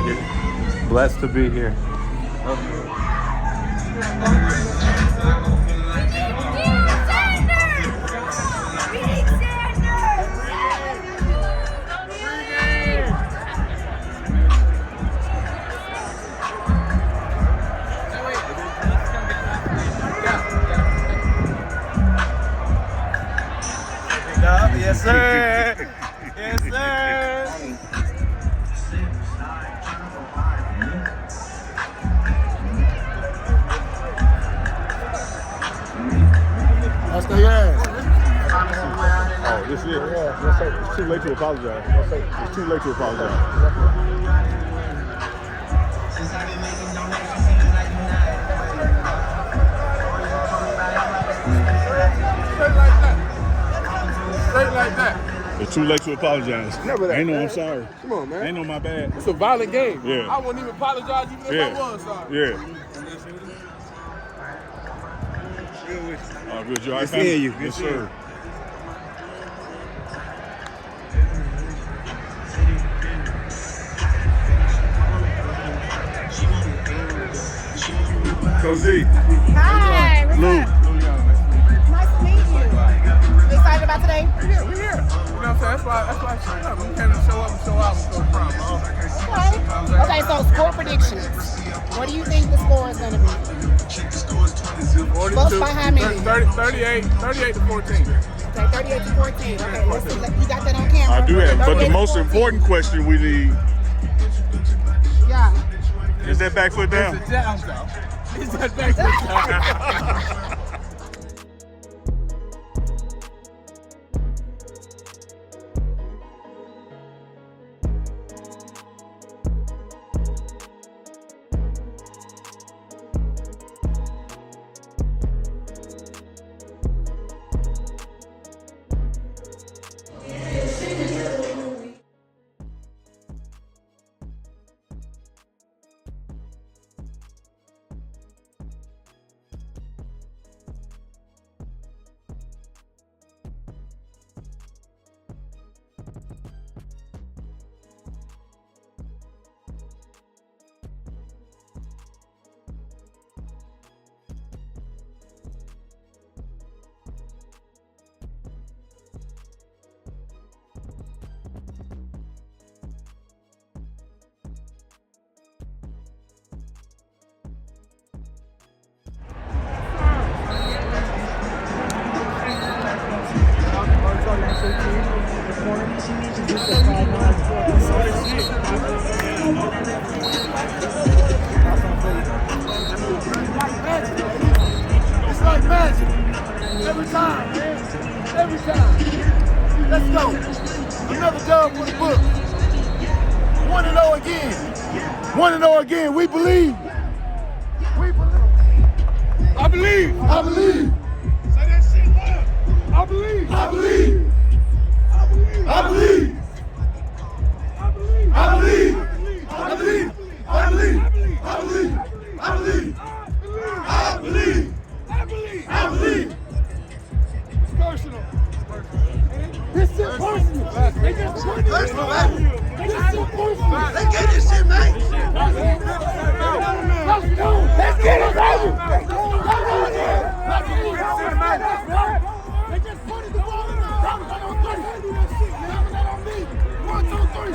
be here. Blessed to be here. Yes, sir. Yes, sir. That's the ass. Oh, this is it? Yeah. It's too late to apologize. It's too late to apologize. Straight like that. It's too late to apologize. Never that. Ain't no Man. I'm sorry. Come on, man. Ain't no my bad. It's a violent game. Yeah. I wouldn't even apologize even if I was sorry. Yeah. Oh, good job. Good seeing you. Yes, sir. Coach Z. Hi, what's Lou. up? Nice to meet you. You excited about today? Yeah, we here. You know what I'm saying? That's why I showed up. We came to show up and show out and show proud. Okay, so score predictions. What do you think the score is going to be? 42, Both by how many? 38 to 14. Okay, 38 to 14. Okay, let's see. You got that on camera? I do have, but the 38 to most 14. important question we need Yeah. is that back foot down. It's a down, though. It's that back foot down. It's like magic. Every time, man. Every time. Let's go. Another dub for the book. 1-0 again. 1-0 again. We believe. We believe. I believe. I believe. Say that shit loud. I believe. I believe. I believe. I believe. I believe. I believe. I believe. I believe. I believe. I believe. I believe. I believe. I believe. It's personal. This shit personal. They just personal, man. This shit personal. Let's get this shit, man. Let's go. Let's get it, baby. Let's go. They just pointed the ball in the ground. One, two, three.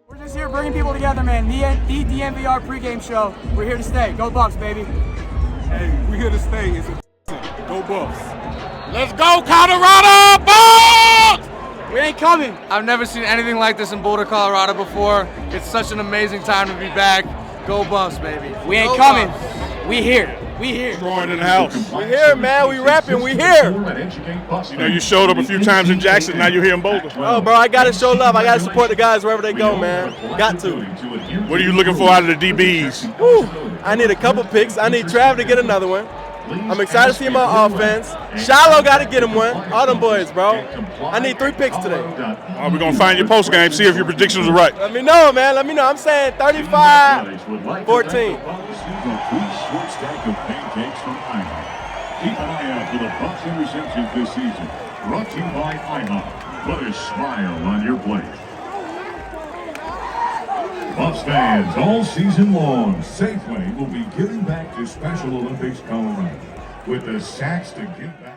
We're just here bringing people together, man. The DNVR pregame show. We're here to stay. Go Bucks, baby. Hey, we here to stay. It's a go Bucks. Let's go, Colorado Bucks! We ain't coming. I've never seen anything like this in Boulder, Colorado before. It's such an amazing time to be back. Go Bucks, baby. We ain't coming. We here. We here. Throwing in the house. We here, man. We rapping. We here. You know, you showed up a few times in Jackson. Now you're here in Boulder. Oh, bro, I gotta show love. I gotta support the guys wherever they go, man. Got to. What are you looking for out of the DBs? Whew. I need a couple picks. I need Trav to get another one. I'm excited to see my offense. Shiloh got to get him one. All them boys, bro. I need 3 picks today. We're going to find your post game, see if your predictions are right. Let me know, man. Let me know. I'm saying 35-14. Keep an eye out for the Bucs interceptions this season. Brought to you by IHOP. Put a smile on your plate. Bucs fans all season long, Safeway will be giving back to Special Olympics Colorado with the sacks to give back.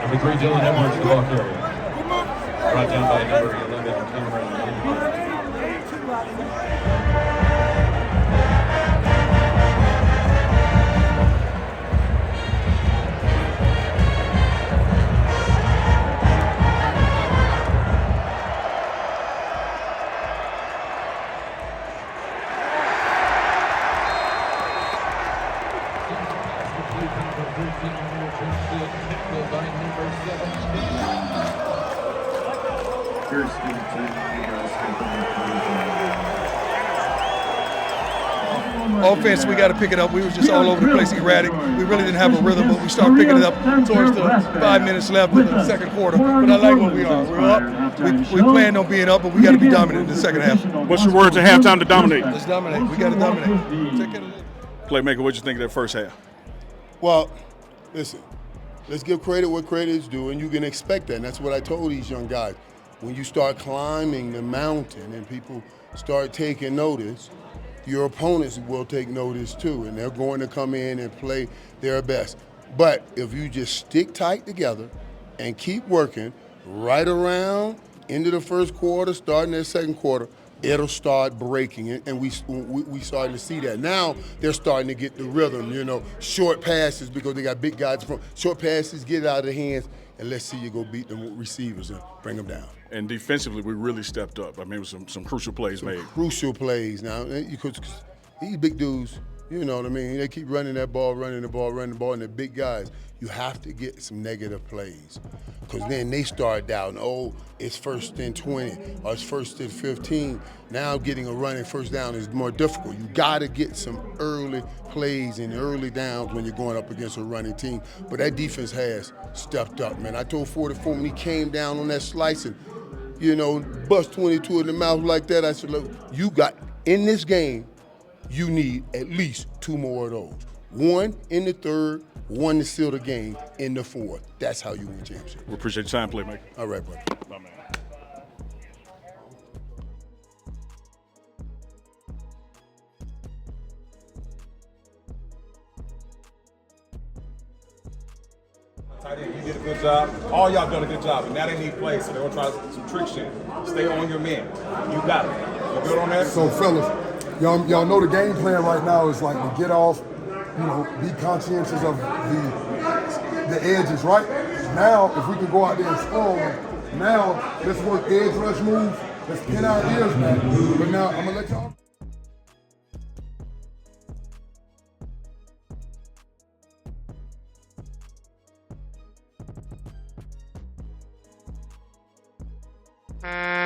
Number 3, Dylan Edwards, the ball carrier. Brought down by number 11, Cameron. Offense, we got to pick it up. We were just all over the place, erratic. We really didn't have a rhythm, but we started picking it up towards the 5 minutes left of the second quarter. But I like what we are. We're up. We plan on being up, but we got to be dominant in the second half. What's your words at halftime to dominate? Let's dominate. We got to dominate. Take it. Playmaker, what'd you think of that first half? Well, listen, let's give credit what credit is due, and you can expect that. And that's what I told these young guys. When you start climbing the mountain and people start taking notice, your opponents will take notice too, and they're going to come in and play their best. But if you just stick tight together and keep working right around into the first quarter, starting the second quarter, it'll start breaking, and we starting to see that. Now they're starting to get the rhythm, short passes because they got big guys from short passes, get it out of their hands, and let's see you go beat them receivers and bring them down. And defensively, we really stepped up. I mean, it was some crucial plays made. Crucial plays. Now, because these big dudes, you know what I mean, they keep running the ball, and they're big guys. You have to get some negative plays because then they start doubting, it's 1st and 20 or it's 1st and 15. Now getting a running first down is more difficult. You got to get some early plays and early downs when you're going up against a running team. But that defense has stepped up, man. I told 44 when he came down on that slice and, bust 22 in the mouth like that, I said, look, you got, in this game, you need at least 2 more of those. 1 in the third, 1 to seal the game in the fourth. That's how you win championship. We appreciate your time, playmaker. All right, buddy. Bye, man. Tight end, you did a good job. All y'all done a good job, and now they need plays, so they're gonna try some trick shit. Stay on your man. You got it. You good on that? So, fellas, y'all know the game plan right now is like to get off, be conscientious of the edges, right? Now, if we can go out there and score, Now, let's work edge rush moves. Let's pin our ears back. But now, I'm going to let y'all. Mm-hmm.